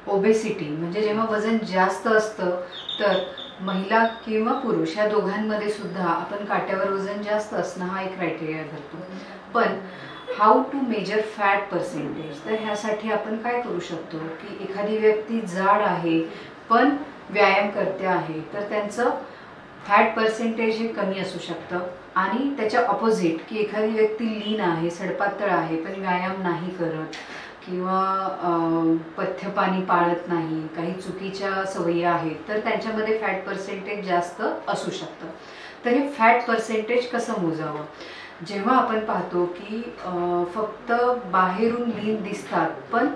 Obesity म्हणजे जेव्हा वजन जास्त असतं तर महिला किंवा पुरुष या दोघांमध्ये सुद्धा आपण काट्यावर वजन जास्त असणं हा एक क्रायटेरिया धरतो. पण how to measure fat percentage, तर ह्यासाठी आपण काय करू शकतो की एखादी व्यक्ती जाड आहे पण व्यायाम करते आहे तर त्यांचं फॅट पर्सेंटेज हे कमी असू शकतं. आणि त्याच्या ऑपोजिट की एखादी व्यक्ती लीन आहे, सडपातळ आहे पण व्यायाम नाही करत किंवा पथ्य पाणी पाळत नाही, काही चुकीच्या सवयी आहेत, तर त्यांच्यामध्ये फॅट पर्सेंटेज जास्त असू शकतं. तर हे फॅट पर्सेंटेज कसं मोजावं? जेव्हा आपण पाहतो की फक्त बाहेरून लीन दिसतात पण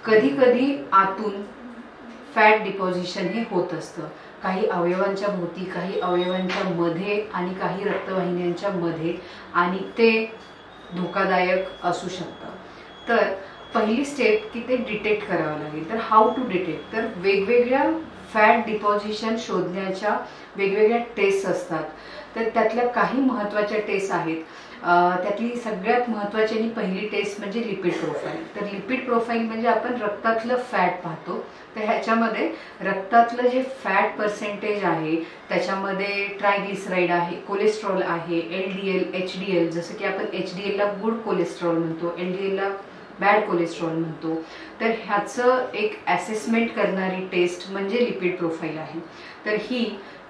कधी कधी आतून फॅट डिपॉझिशन हे होत असतं, काही अवयवांच्या भोवती, काही अवयवांच्या मध्ये आणि काही रक्तवाहिन्यांच्या मध्ये, आणि ते धोकादायक असू शकतं. तर पहिली स्टेप की ते डिटेक्ट करावं लागेल. तर हाऊ टू डिटेक्ट, तर वेगवेगळ्या फॅट डिपॉझिशन शोधण्याच्या वेगवेगळ्या टेस्ट असतात. तर त्यातल्या काही महत्त्वाच्या टेस्ट आहेत. त्यातली सगळ्यात महत्त्वाची आणि पहिली टेस्ट म्हणजे लिपिड प्रोफाईल. तर लिपिड प्रोफाईल म्हणजे आपण रक्तातलं फॅट पाहतो. तर ह्याच्यामध्ये रक्तातलं जे फॅट पर्सेंटेज आहे त्याच्यामध्ये ट्रायग्लिसराईड आहे, कोलेस्ट्रॉल आहे, LDL, HDL, जसं की आपण HDL ला गुड कोलेस्ट्रॉल म्हणतो, LDL ला बॅड कोलेस्ट्रॉल म्हणतो. तर ह्याचं एक असेसमेंट करणारी टेस्ट म्हणजे लिपिड प्रोफाईल आहे. तर ही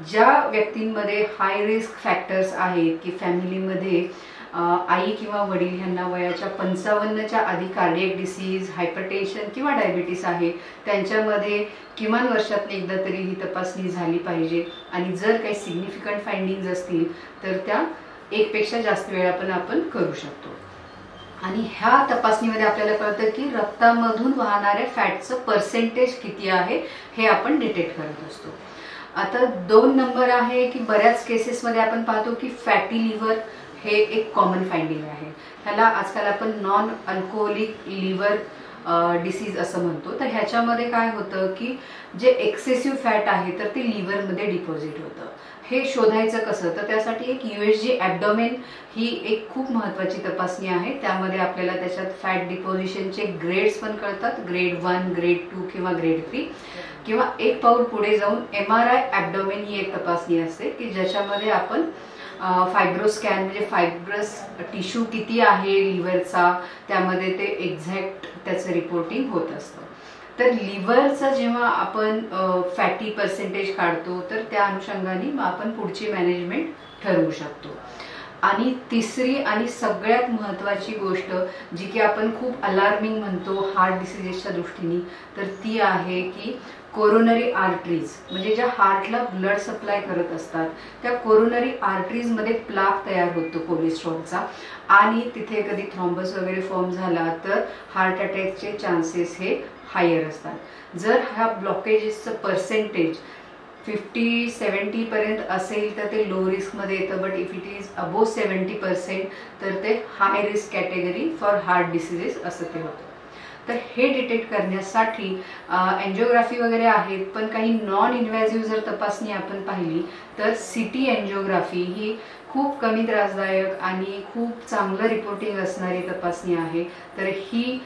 ज्या व्यक्तींमध्ये हाय रिस्क फॅक्टर्स आहेत की फॅमिलीमध्ये आई किंवा वडील ह्यांना वयाच्या 55च्या आधी कार्डियक डिसीज, हायपरटेन्शन किंवा डायबिटीस आहे, त्यांच्यामध्ये किमान वर्षातून एकदा तरी ही तपासणी झाली पाहिजे. आणि जर काही सिग्निफिकंट फाइंडिंग्स असतील तर त्या एकपेक्षा जास्त वेळा पण आपण करू शकतो. आणि ह्या तपासणीमध्ये आपल्याला कळतं की रक्तामधून वाहणाऱ्या फॅटचं पर्सेंटेज किती आहे हे आपण डिटेक्ट करत असतो. आता 2 नंबर आहे की बऱ्याच केसेसमध्ये आपण पाहतो की फॅटी लिव्हर हे एक कॉमन फाइंडिंग आहे. ह्याला आजकाल आपण नॉन अल्कोहोलिक लिव्हर डिसीज असं म्हणतो. तर ह्याच्यामध्ये काय होतं की जे एक्सेसिव्ह फॅट आहे तर ते लिव्हरमध्ये डिपॉझिट होतं. हे शोधायचं कसं? तर त्यासाठी एक USG ॲब्डोमेन ही एक खूप महत्त्वाची तपासणी आहे. त्यामध्ये आपल्याला त्याच्यात फॅट डिपॉझिशनचे ग्रेड्स पण कळतात, ग्रेड 1, ग्रेड 2 किंवा ग्रेड 3. किंवा एक पाऊल पुढे जाऊन MRI ॲब्डोमेन ही एक तपासणी असते की ज्याच्यामध्ये आपण फायब्रोस्कॅन म्हणजे फायब्रस टिश्यू किती आहे लिव्हरचा, त्यामध्ये ते एक्झॅक्ट त्याचं रिपोर्टिंग होत असतं. तर लिव्हरचा जेव्हा आपण फॅटी पर्सेंटेज काढतो तर त्या अनुषंगाने आपण पुढची मॅनेजमेंट ठरवू शकतो. आणि तिसरी आणि सगळ्यात महत्त्वाची गोष्ट जी की आपण खूप अलार्मिंग म्हणतो हार्ट डिसीजेसच्या दृष्टीने, तर ती आहे की कोरोनरी आर्टरीज म्हणजे ज्या हार्टला ब्लड सप्लाय करत असतात त्या कोरोनरी आर्टरीजमध्ये प्लाक तयार होतो कोलेस्ट्रॉलचा, आणि तिथे कधी थ्रॉम्बस वगैरे फॉर्म झाला तर हार्ट अटॅकचे चान्सेस हे हायर असतात. जर ह्या ब्लॉकेजेसचं पर्सेंटेज 50-70 पर्यंत असेल तर ते लो रिस्कमध्ये येतं. But if it is above 70% तर ते high risk category for heart diseases असं ते होतं. तर हे डिटेक्ट करण्यासाठी एन्जिओग्राफी वगैरे आहेत, पण काही नॉन इन्व्हेसिव्ह जर तपासणी आपण पाहिली तर CT एन्जिओग्राफी ही खूप कमी त्रासदायक आणि खूप चांगलं रिपोर्टिंग असणारी तपासणी आहे. तर ही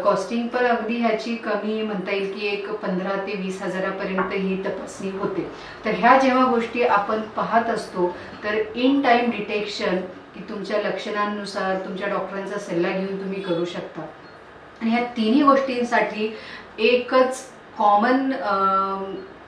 कॉस्टिंग पण अगदी ह्याची कमी म्हणता येईल की एक 15 ते 20 हजारापर्यंत ही तपासणी होते. तर ह्या जेव्हा गोष्टी आपण पाहत असतो तर इन टाइम डिटेक्शन की तुमच्या लक्षणांनुसार तुमच्या डॉक्टरांचा सल्ला घेऊन तुम्ही करू शकता. आणि ह्या तिन्ही गोष्टींसाठी एकच कॉमन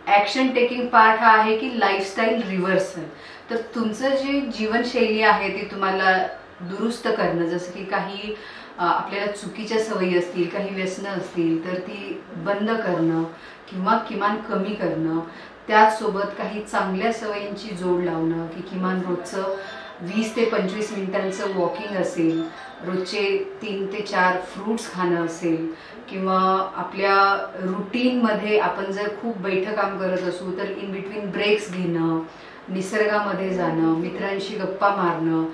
ॲक्शन टेकिंग पार्ट हा आहे की लाईफस्टाईल रिव्हर्सल. तर तुमचं जे जीवनशैली आहे ती तुम्हाला दुरुस्त करणं, जसं की काही आपल्याला चुकीच्या सवयी असतील, काही व्यसनं असतील तर ती बंद करणं किंवा किमान कमी करणं. त्याचसोबत काही चांगल्या सवयींची जोड लावणं की किमान रोजचं 20 ते 25 मिनिटांचं वॉकिंग असेल, रोजचे 3 ते 4 फ्रूट्स खाणं असेल, किंवा आपल्या रुटीनमध्ये आपण जर खूप बैठं काम करत असू तर इन बिटवीन ब्रेक्स घेणं, निसर्गामध्ये जाणं, मित्रांशी गप्पा मारणं,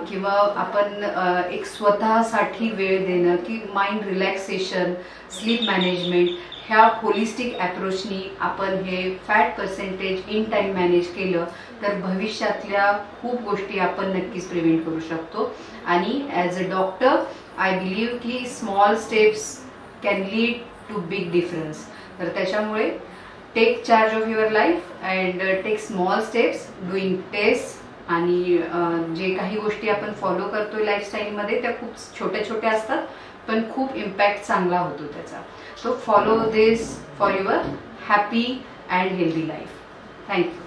किंवा आपण एक स्वतःसाठी वेळ देणं की माइंड रिलॅक्सेशन, स्लीप मॅनेजमेंट, ह्या होलिस्टिक ॲप्रोचनी आपण हे fat percentage in time manage केलं तर भविष्यातल्या खूप गोष्टी आपण नक्कीच प्रिव्हेंट करू शकतो. आणि as a doctor I believe की small steps can lead to big difference. तर त्याच्यामुळे take charge of your life and take small steps, doing test. आणि जे काही गोष्टी आपण फॉलो करतोय लाईफस्टाईलमध्ये त्या खूप छोट्या छोट्या असतात, पण खूप इम्पॅक्ट चांगला होतो त्याचा. So follow this for your happy and healthy life. Thank you.